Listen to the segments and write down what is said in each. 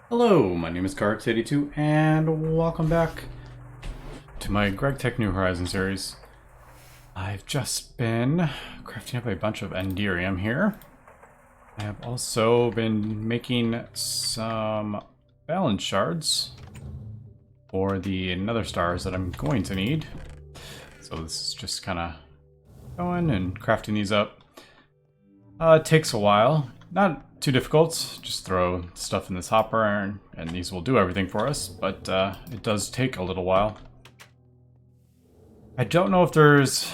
Hello, my name is Gregtech82, and welcome back to my Gregtech New Horizons series. I've just been crafting up a bunch of Enderium here. I have also been making some balance shards for the nether stars that I'm going to need. So this is just kind of going and crafting these up. It takes a while. Not too difficult. Just throw stuff in this hopper and these will do everything for us, but it does take a little while. I don't know if there's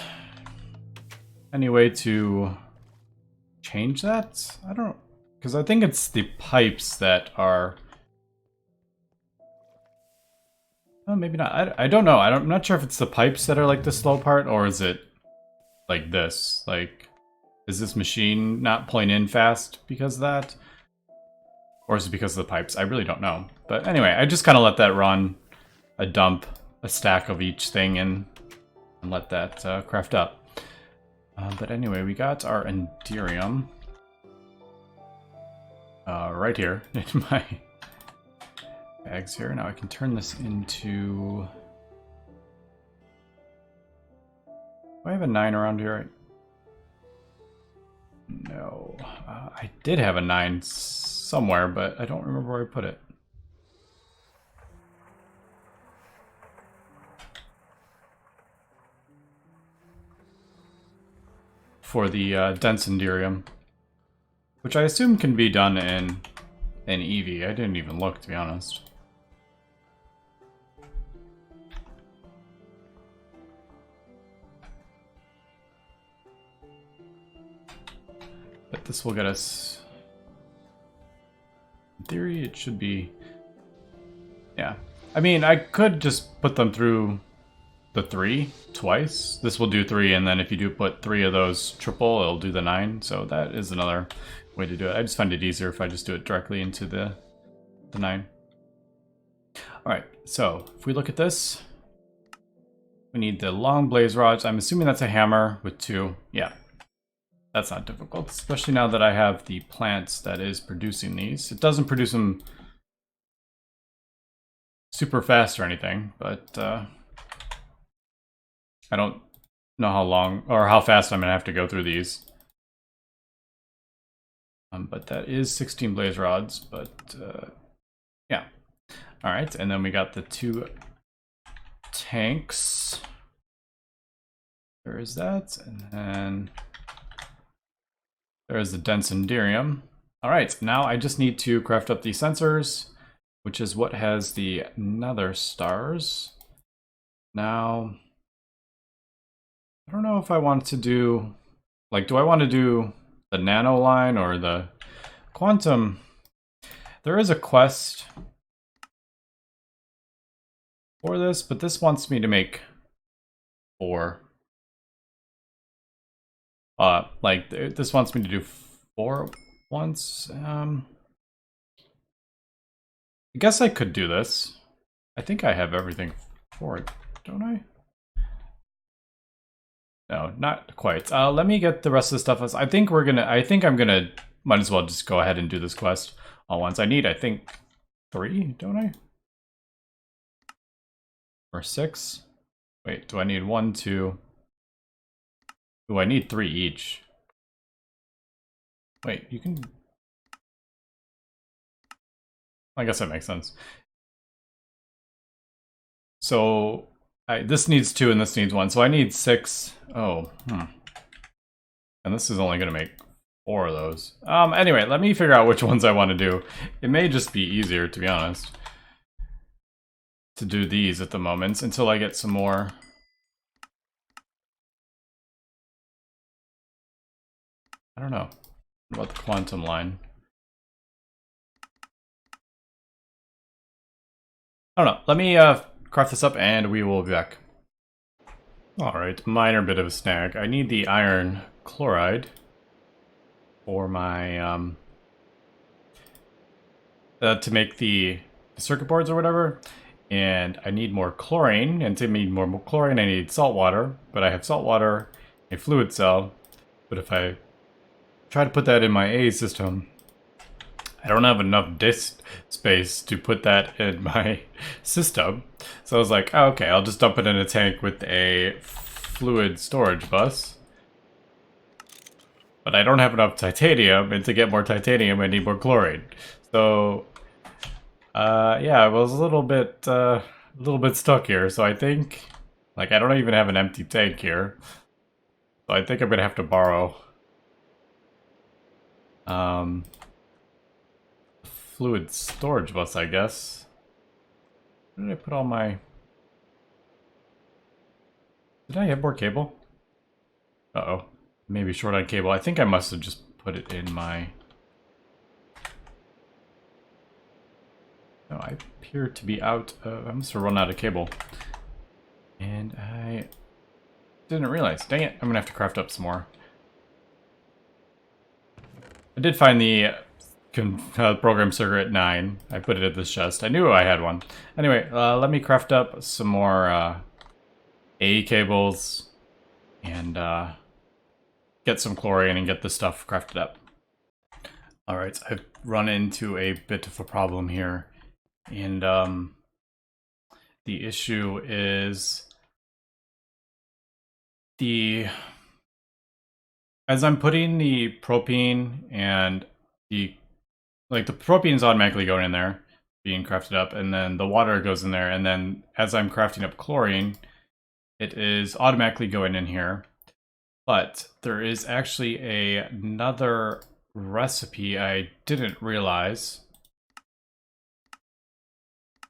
any way to change that. I don't, because I think it's the pipes that are... Oh, maybe not. I don't know. I'm not sure if it's the pipes that are like the slow part, or is it like this? Like, is this machine not pulling in fast because of that? Or is it because of the pipes? I really don't know. But anyway, I just kind of let that run. I dump a stack of each thing in and let that craft up. But anyway, we got our Enderium right here in my bags here. Now I can turn this into... Do I have a 9 around here? No. I did have a 9 somewhere, but I don't remember where I put it. For the dense Enderium, which I assume can be done in Eevee. I didn't even look, to be honest. But this will get us... In theory, it should be... Yeah. I mean, I could just put them through the 3 twice. This will do 3, and then if you do put 3 of those triple, it'll do the 9. So that is another way to do it. I just find it easier if I just do it directly into the 9. Alright, so if we look at this, we need the long blaze rods. I'm assuming that's a hammer with 2. Yeah. That's not difficult, especially now that I have the plants that is producing these. It doesn't produce them super fast or anything, but I don't know how long or how fast I'm gonna have to go through these. But that is 16 blaze rods, but yeah. All right, and then we got the 2 tanks. There is that, and then there's the dense Enderium. All right, now I just need to craft up the sensors, which is what has the nether stars. Now, I don't know if I want to do, like, do I want to do the nano line or the quantum? There is a quest for this, but this wants me to make 4. Like, this wants me to do 4 once. I guess I could do this. I think I have everything for it, don't I? No, not quite. Let me get the rest of the stuff. I think I'm gonna, might as well just go ahead and do this quest all once. I need, I think, 3, don't I? Or 6? Wait, do I need 1, 2? Ooh, I need 3 each. Wait, you can... I guess that makes sense. So, this needs 2 and this needs 1, so I need 6. Oh, And this is only going to make 4 of those. Anyway, let me figure out which ones I want to do. It may just be easier, to be honest, to do these at the moment until I get some more... I don't know. What about the quantum line? I don't know. Let me craft this up and we will be back. Alright, minor bit of a snag. I need the iron chloride for my to make the circuit boards or whatever. And I need more chlorine, and to need more chlorine I need salt water, but I have salt water, a fluid cell, but if I try to put that in my A system, I don't have enough disk space to put that in my system. So I was like, oh, okay, I'll just dump it in a tank with a fluid storage bus. But I don't have enough titanium, and to get more titanium, I need more chlorine. So, yeah, I was a little bit stuck here. So I think, like, I don't even have an empty tank here. So I think I'm gonna have to borrow fluid storage bus, I guess. Where did I put all my... Did I have more cable? Uh-oh. Maybe short on cable. I think I must have just put it in my... No, I appear to be out of... I must have run out of cable. And I didn't realize. Dang it, I'm gonna have to craft up some more. I did find the program circuit 9. I put it in this chest. I knew I had one. Anyway, let me craft up some more A cables and get some chlorine and get this stuff crafted up. Alright, I've run into a bit of a problem here. And the issue is as I'm putting the propene and the propene is automatically going in there, being crafted up, and then the water goes in there, and then as I'm crafting up chlorine, it is automatically going in here. But there is actually another recipe I didn't realize.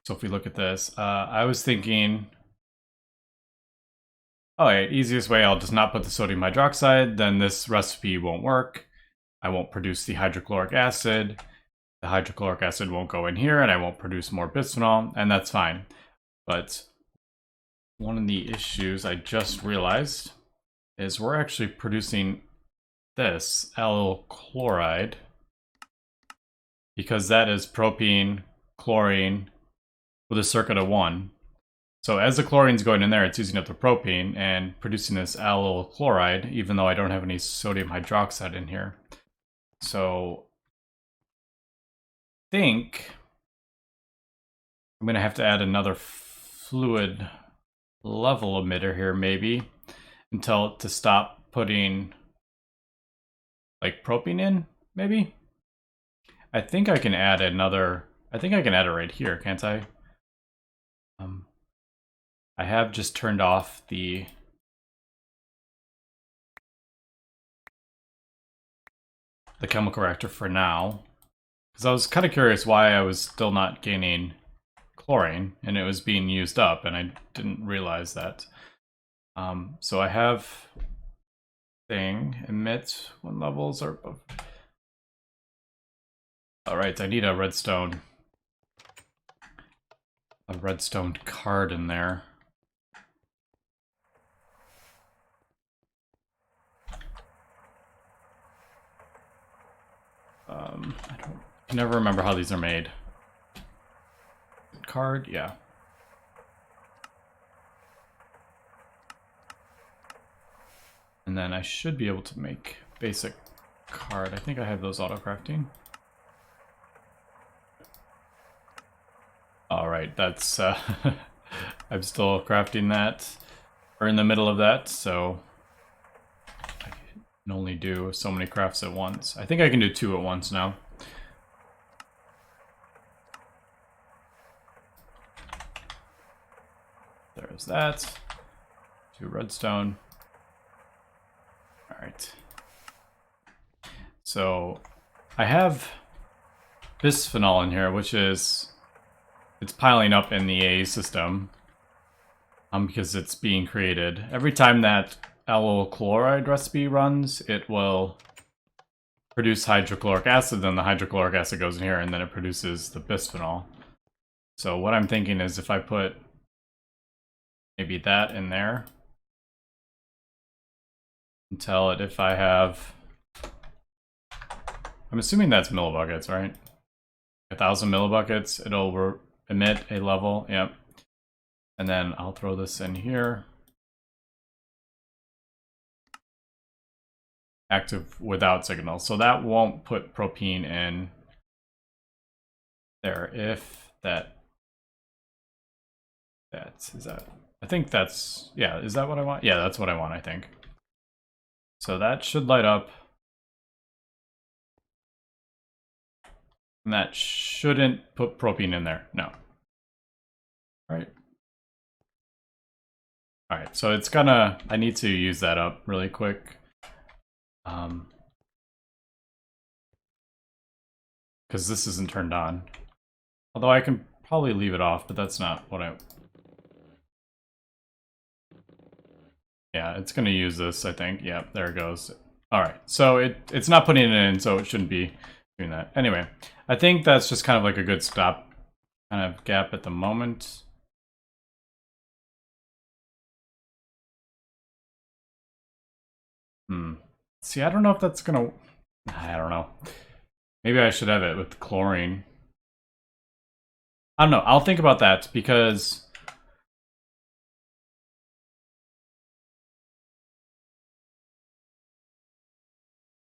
So if we look at this, I was thinking, oh, yeah, easiest way, I'll just not put the sodium hydroxide, then this recipe won't work. I won't produce the hydrochloric acid. The hydrochloric acid won't go in here, and I won't produce more bisphenol, and that's fine. But one of the issues I just realized is we're actually producing this allyl chloride, because that is propene, chlorine, with a circuit of 1. So as the chlorine's going in there, it's using up the propene and producing this allyl chloride, even though I don't have any sodium hydroxide in here. So I think I'm going to have to add another fluid level emitter here, maybe, until to stop putting like propene in, maybe. I think I can add another. I think I can add it right here, can't I? I have just turned off the chemical reactor for now, because I was kind of curious why I was still not gaining chlorine and it was being used up, and I didn't realize that. So I have thing emit when levels are above. All right, I need a redstone card in there. I can never remember how these are made. Card, yeah. And then I should be able to make basic card. I think I have those auto crafting. All right, that's I'm still crafting that, or in the middle of that, so I can only do so many crafts at once. I think I can do 2 at once now. There's that. 2 redstone. All right. So I have bisphenol in here, which is, it's piling up in the A system because it's being created. Every time that allyl chloride recipe runs, it will produce hydrochloric acid, then the hydrochloric acid goes in here, and then it produces the bisphenol. So what I'm thinking is if I put maybe that in there, and tell it if I have, I'm assuming that's millibuckets, right? 1,000 millibuckets, it'll emit a level, yep. And then I'll throw this in here. Active without signal. So that won't put propene in. there. If is that, I think that's, yeah, is that what I want? Yeah, that's what I want, I think. So that should light up. And that shouldn't put propane in there. No. Alright. Alright, so it's gonna, I need to use that up really quick. Because this isn't turned on. Although I can probably leave it off, but that's not what I... Yeah, it's gonna use this, I think. Yeah, there it goes. Alright, so it's not putting it in, so it shouldn't be doing that. Anyway, I think that's just kind of like a good stop kind of gap at the moment. See, I don't know if that's gonna... I don't know. Maybe I should have it with chlorine. I don't know. I'll think about that because...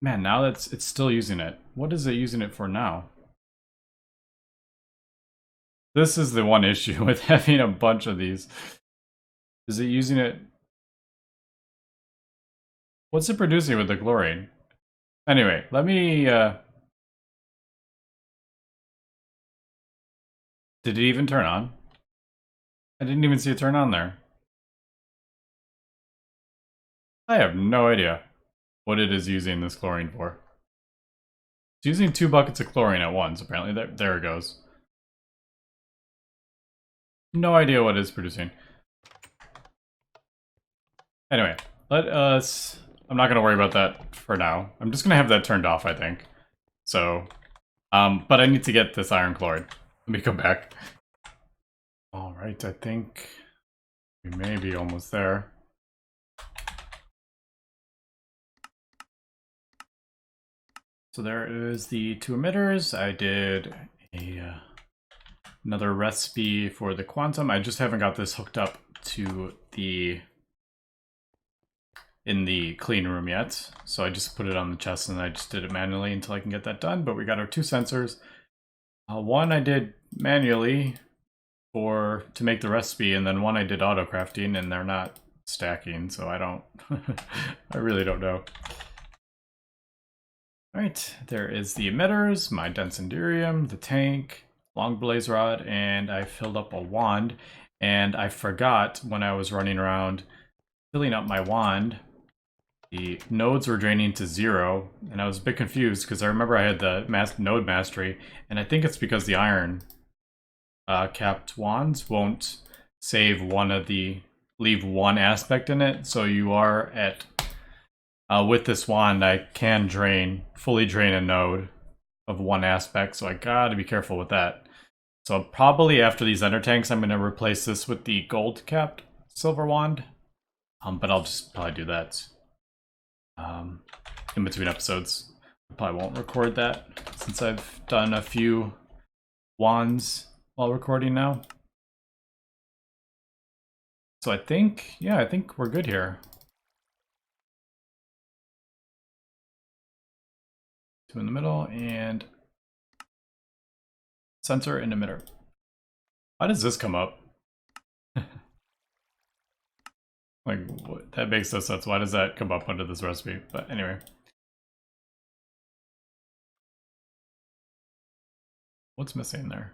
Man, now it's still using it. What is it using it for now? This is the one issue with having a bunch of these. Is it using it... What's it producing with the chlorine? Anyway, let me... Did it even turn on? I didn't even see it turn on there. I have no idea what it is using this chlorine for. It's using 2 buckets of chlorine at once, apparently. There it goes. No idea what it's producing. Anyway, let us... I'm not going to worry about that for now. I'm just going to have that turned off, I think. So, but I need to get this iron chloride. Let me come back. Alright, I think we may be almost there. So there is the 2 emitters. I did another recipe for the quantum. I just haven't got this hooked up to in the clean room yet. So I just put it on the chest and I just did it manually until I can get that done. But we got our 2 sensors. One I did manually to make the recipe, and then one I did auto crafting, and they're not stacking, so I don't I really don't know. Alright, there is the emitters, my dense enderium, the tank, long blaze rod, and I filled up a wand. And I forgot when I was running around filling up my wand, the nodes were draining to 0, and I was a bit confused because I remember I had the node mastery, and I think it's because the iron capped wands won't save leave one aspect in it, so you are at... with this wand, I can fully drain a node of one aspect, so I gotta be careful with that. So probably after these ender tanks, I'm gonna replace this with the gold capped silver wand. But I'll just probably do that in between episodes. I probably won't record that since I've done a few wands while recording now. So I think, yeah, I think we're good here. 2 in the middle and sensor and emitter. Why does this come up? Like, what? That makes no sense. Why does that come up under this recipe? But anyway. What's missing there?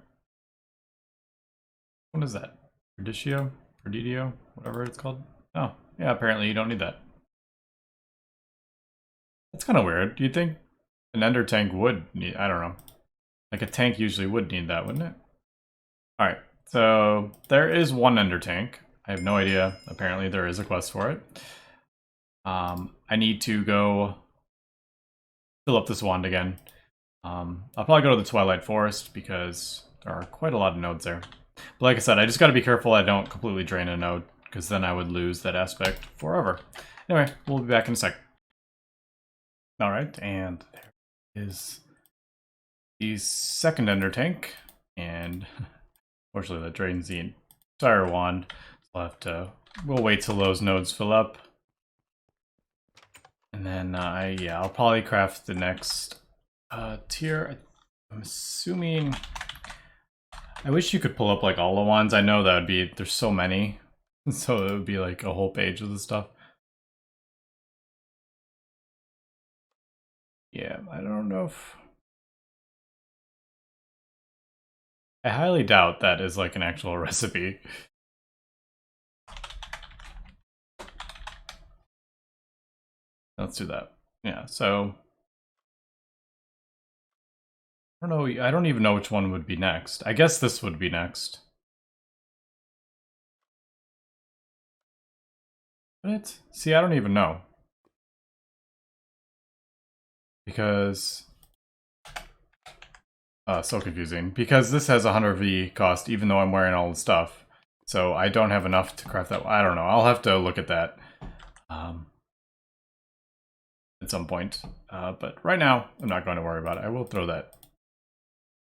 What is that? Perdidio? Whatever it's called? Oh, yeah, apparently you don't need that. That's kind of weird. Do you think an ender tank would need... I don't know. Like, a tank usually would need that, wouldn't it? Alright, so there is one ender tank. I have no idea. Apparently there is a quest for it. I need to go fill up this wand again. I'll probably go to the Twilight Forest because there are quite a lot of nodes there. But like I said, I just got to be careful I don't completely drain a node, because then I would lose that aspect forever. Anyway, we'll be back in a sec. Alright, and there is the second ender tank, and unfortunately that drains the entire wand. We'll wait till those nodes fill up. And then, yeah, I'll probably craft the next tier. I'm assuming I wish you could pull up like all the ones. I know that would be, there's so many. So it would be like a whole page of the stuff. Yeah, I don't know if... I highly doubt that is like an actual recipe. Let's do that. Yeah, so... I don't know, I don't even know which one would be next. I guess this would be next. What? See, I don't even know. Because... so confusing. Because this has 100V cost, even though I'm wearing all the stuff. So I don't have enough to craft that. I don't know. I'll have to look at that at some point. But right now, I'm not going to worry about it. I will throw that.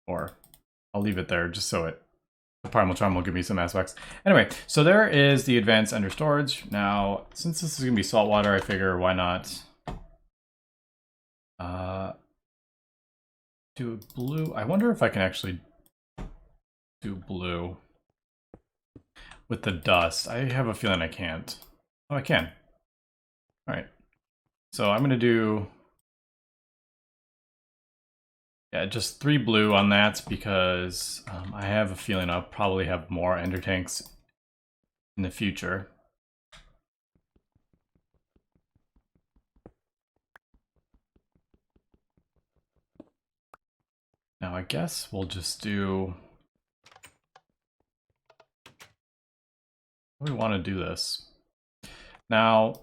Or I'll leave it there just so the primal charm will give me some aspects. Anyway, so there is the advanced ender storage. Now, since this is going to be saltwater, I figure why not do blue. I wonder if I can actually do blue with the dust. I have a feeling I can't. Oh, I can. All right. So I'm going to do... yeah, just 3 blue on that because I have a feeling I'll probably have more ender tanks in the future. Now I guess we'll just do... how do we want to do this? Now,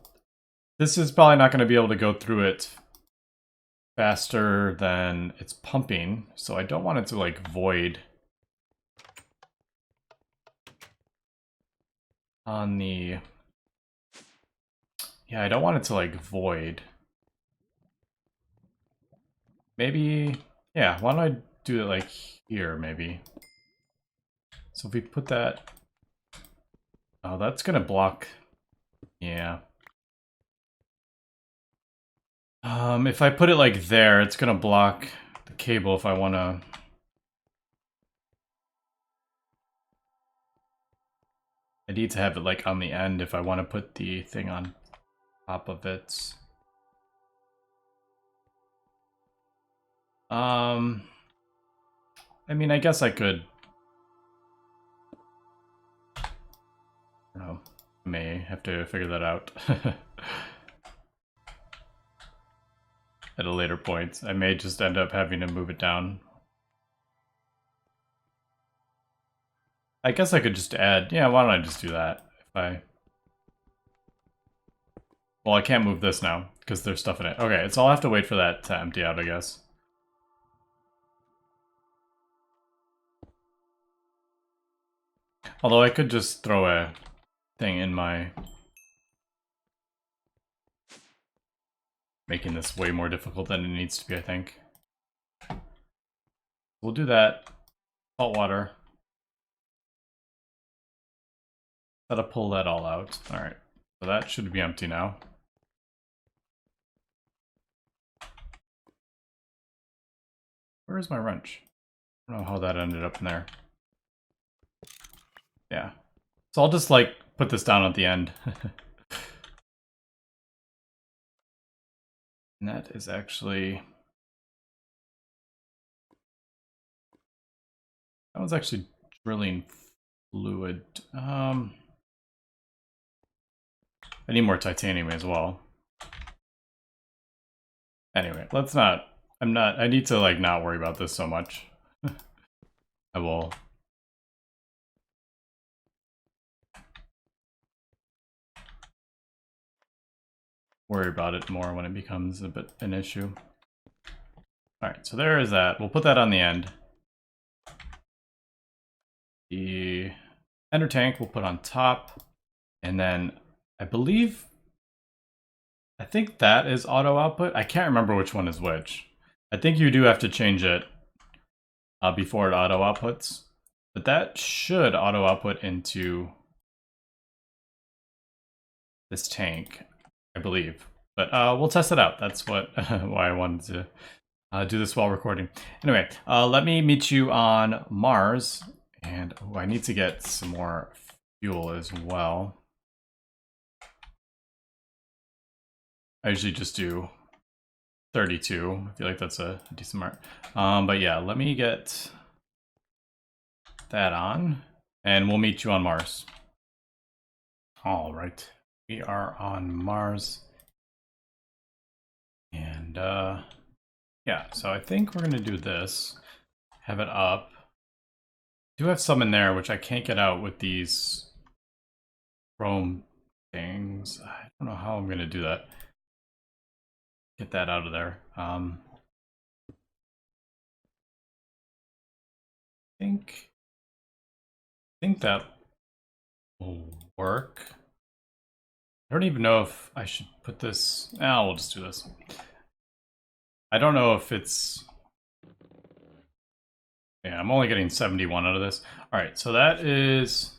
this is probably not going to be able to go through it faster than it's pumping, so I don't want it to like void on the... yeah, I don't want it to like void. Maybe, yeah, why don't I do it like here maybe? So if we put that... oh, that's gonna block, yeah. If I put it like there, it's gonna block the cable if I wanna... I need to have it like on the end if I want to put the thing on top of it. I mean, I guess I could... oh, may have to figure that out. At a later point. I may just end up having to move it down. I guess I could just add... yeah, why don't I just do that? If I... well, I can't move this now, because there's stuff in it. Okay, so I'll have to wait for that to empty out, I guess. Although I could just throw a thing in my... making this way more difficult than it needs to be, I think. We'll do that. Salt water. Gotta pull that all out. Alright, so that should be empty now. Where is my wrench? I don't know how that ended up in there. Yeah. So I'll just like put this down at the end. And that is actually... that one's actually drilling fluid. I need more titanium as well. Anyway, let's not... I need to like not worry about this so much. I will... worry about it more when it becomes a bit an issue. Alright, so there is that. We'll put that on the end. The ender tank we'll put on top. And then I think that is auto output. I can't remember which one is which. I think you do have to change it before it auto outputs. But that should auto output into this tank, I believe. But we'll test it out. That's what why I wanted to do this while recording. Anyway, let me meet you on Mars And oh, I need to get some more fuel as well. I usually just do 32. I feel like that's a decent mark. But yeah, let me get that on, and we'll meet you on Mars. All right, we are on Mars. And yeah, so I think we're gonna do this. Have it up. I do have some in there which I can't get out with these chrome things. I don't know how I'm gonna do that. Get that out of there. I think that will work. I don't even know if I should put this. We'll just do this. I don't know if it's. Yeah, I'm only getting 71 out of this. All right, so that is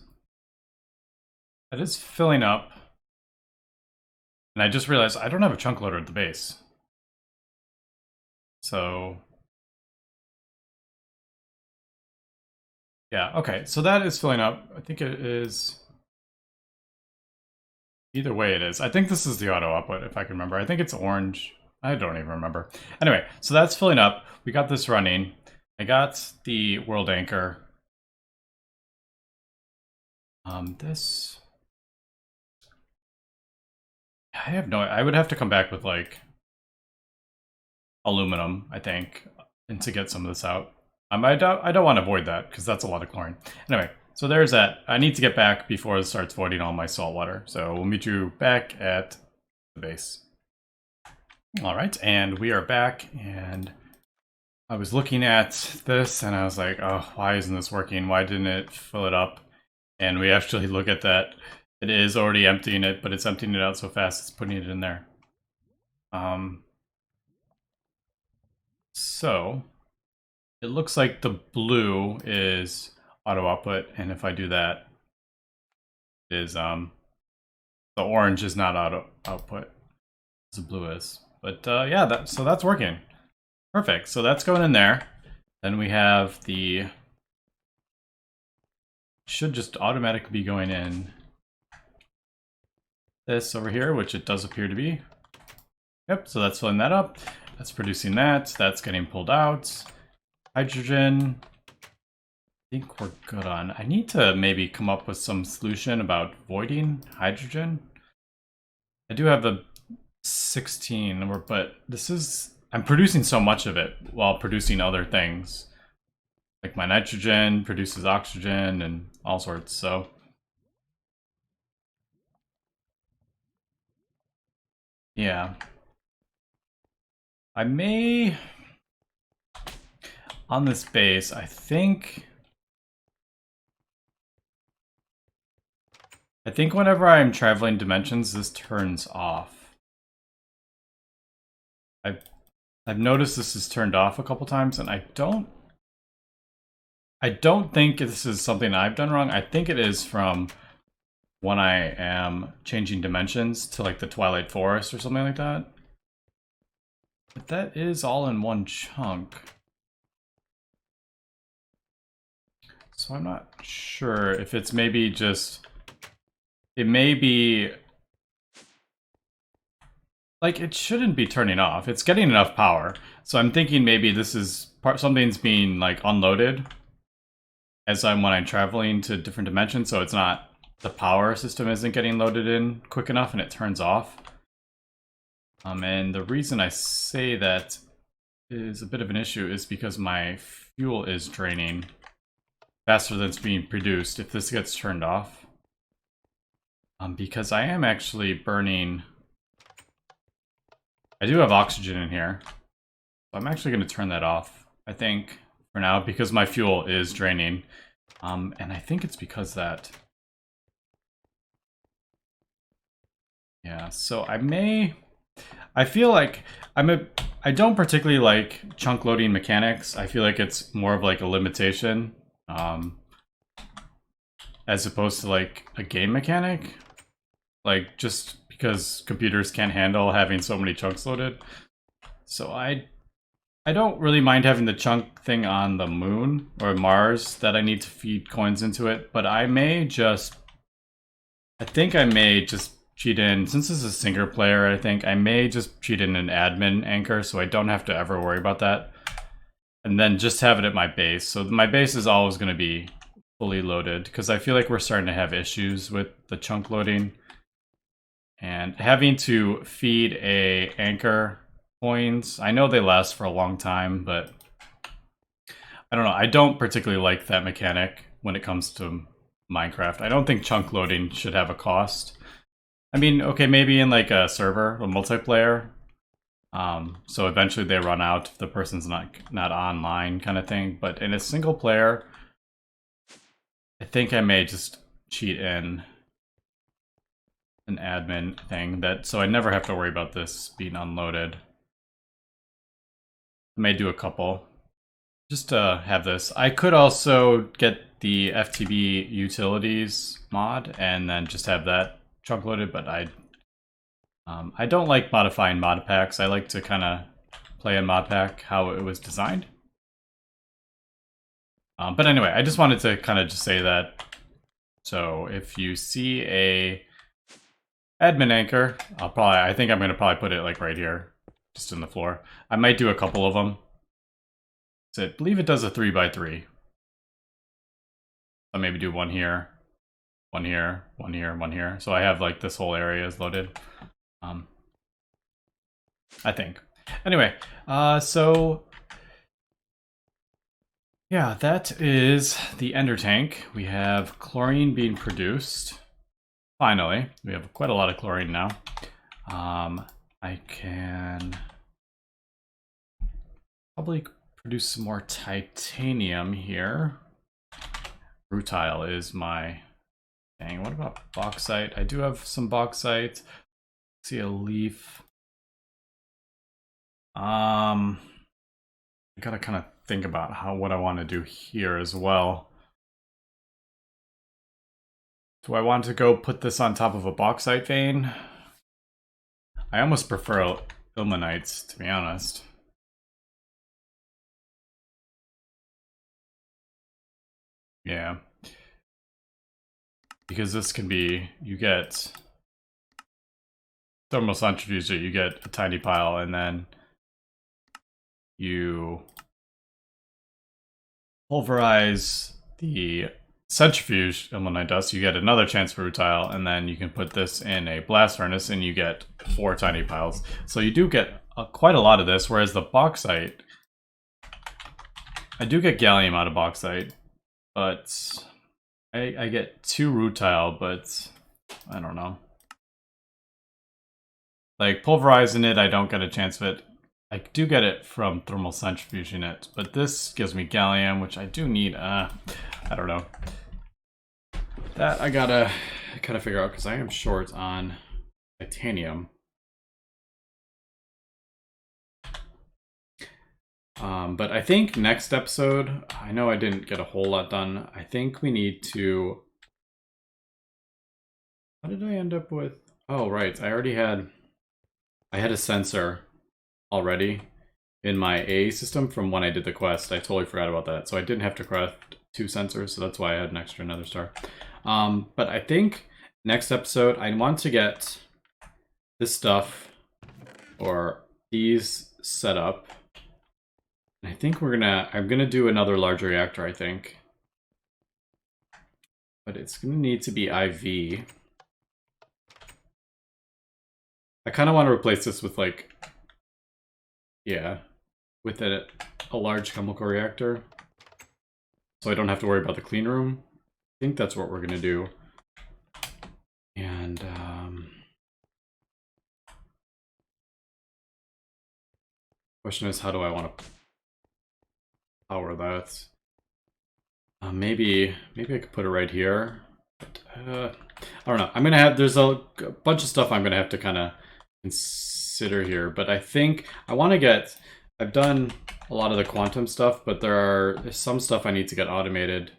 filling up. And I just realized I don't have a chunk loader at the base. So yeah, okay, so that is filling up. I think it is. Either way it is. I think this is the auto output, if I can remember. I think it's orange. I don't even remember. Anyway, so that's filling up. We got this running. I got the world anchor. This... I have no... I would have to come back with, like, aluminum, I think, and to get some of this out. I don't want to void that, because that's a lot of chlorine. Anyway, so there's that. I need to get back before it starts voiding all my salt water. So we'll meet you back at the base. All right, and we are back, and I was looking at this, and I was like, oh, why isn't this working? Why didn't it fill it up? And we actually look at that. It is already emptying it, but it's emptying it out so fast, it's putting it in there. So it looks like the blue is auto output, and if I do that, it is the orange is not auto output, the blue is. But yeah, so that's working. Perfect. So that's going in there. Then we have the should just automatically be going in this over here, which it does appear to be. Yep, so that's filling that up. That's producing that. That's getting pulled out. Hydrogen. I think we're good on. I need to maybe come up with some solution about voiding hydrogen. I do have the 16, but this is... I'm producing so much of it while producing other things. Like my nitrogen produces oxygen and all sorts, so... yeah. I may... on this base, I think whenever I'm traveling dimensions, this turns off. I've noticed this is turned off a couple times, and I don't think this is something I've done wrong. I think it is from when I am changing dimensions to like the Twilight Forest or something like that. But that is all in one chunk. So I'm not sure if it's maybe just... it may be... like, it shouldn't be turning off. It's getting enough power. So I'm thinking maybe this is something's being like unloaded when I'm traveling to different dimensions, so it's not, the power system isn't getting loaded in quick enough and it turns off. And the reason I say that is a bit of an issue is because my fuel is draining faster than it's being produced if this gets turned off. Because I am actually burning... I do have oxygen in here. So I'm actually going to turn that off, I think, for now, because my fuel is draining. And I think it's because that... yeah, so I feel like I don't particularly like chunk loading mechanics. I feel like it's more of like a limitation, as opposed to like a game mechanic. Like, just because computers can't handle having so many chunks loaded. So I I don't really mind having the chunk thing on the moon or Mars that I need to feed coins into it, but I think I may just cheat in, since this is a single player, I think I may just cheat in an admin anchor so I don't have to ever worry about that. And then just have it at my base. So my base is always going to be fully loaded because I feel like we're starting to have issues with the chunk loading. And having to feed a anchor coins, I know they last for a long time, but I don't know. I don't particularly like that mechanic when it comes to Minecraft. I don't think chunk loading should have a cost. I mean, okay, maybe in like a server, a multiplayer, so eventually they run out if the person's not online kind of thing. But in a single player, I think I may just cheat in an admin thing that so I never have to worry about this being unloaded. I may do a couple just to have this. I could also get the FTB utilities mod and then just have that chunk loaded, but I don't like modifying mod packs. I like to kind of play in mod pack how it was designed. But anyway, I just wanted to kind of just say that. So if you see a admin anchor, I think I'm gonna probably put it like right here, just in the floor. I might do a couple of them. So I believe it does a 3x3. I'll maybe do one here, one here, one here, one here. So I have like this whole area is loaded. I think. Anyway, so yeah, that is the ender tank. We have chlorine being produced. Finally, we have quite a lot of chlorine now. I can probably produce some more titanium here. Rutile is my thing. What about bauxite? I do have some bauxite. See a leaf. I gotta kind of think about what I want to do here as well. Do I want to go put this on top of a bauxite vein? I almost prefer ilmenites, to be honest. Yeah. Because this can be, you get thermal centrifuge, you get a tiny pile, and then you pulverize the centrifuge ilmenite dust, you get another chance for rutile, and then you can put this in a blast furnace and you get 4 tiny piles. So you do get quite a lot of this, whereas the bauxite, I do get gallium out of bauxite, but I get 2 rutile, but I don't know. Like pulverizing it, I don't get a chance of it. I do get it from thermal centrifuging it, but this gives me gallium, which I do need. I don't know. That I gotta kind of figure out because I am short on titanium. But I think next episode, I know I didn't get a whole lot done. I think we need to. What did I end up with? Oh, right. I had a sensor already in my A system from when I did the quest. I totally forgot about that. So I didn't have to craft 2 sensors, so that's why I had an extra nether star. But I think next episode I want to get this stuff or these set up. And I think I'm gonna do another large reactor, I think. But it's gonna need to be IV. I kind of want to replace this with like, yeah, with a large chemical reactor. So I don't have to worry about the clean room. I think that's what we're going to do. And question is, how do I want to power that? Maybe I could put it right here. But, I don't know. There's a bunch of stuff I'm going to have to kind of consider here, but I think I want to get, I've done a lot of the quantum stuff, but there's some stuff I need to get automated,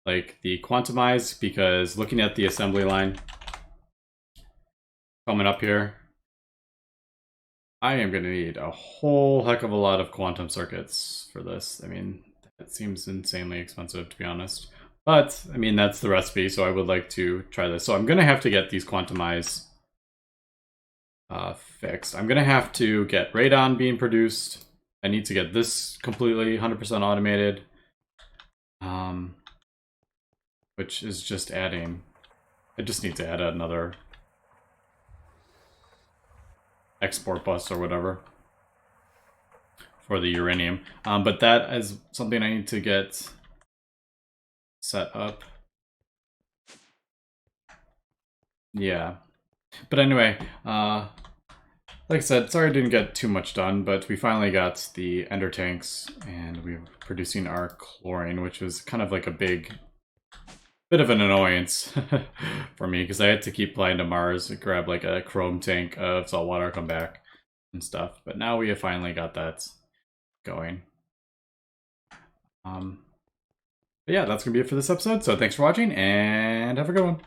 like the quantumize, because looking at the assembly line coming up here, I am going to need a whole heck of a lot of quantum circuits for this. I mean, it seems insanely expensive, to be honest. But, I mean, that's the recipe, so I would like to try this. So I'm going to have to get these quantumized fixed. I'm going to have to get radon being produced. I need to get this completely 100% automated. Which is just adding... I just need to add another export bus or whatever for the uranium. But that is something I need to get set up. Yeah. But anyway, like I said, sorry I didn't get too much done, but we finally got the ender tanks and we're producing our chlorine, which was kind of like a bit of an annoyance for me because I had to keep flying to Mars to grab like a chrome tank of salt water, come back and stuff. But now we have finally got that going. But yeah, that's gonna be it for this episode. So thanks for watching and have a good one.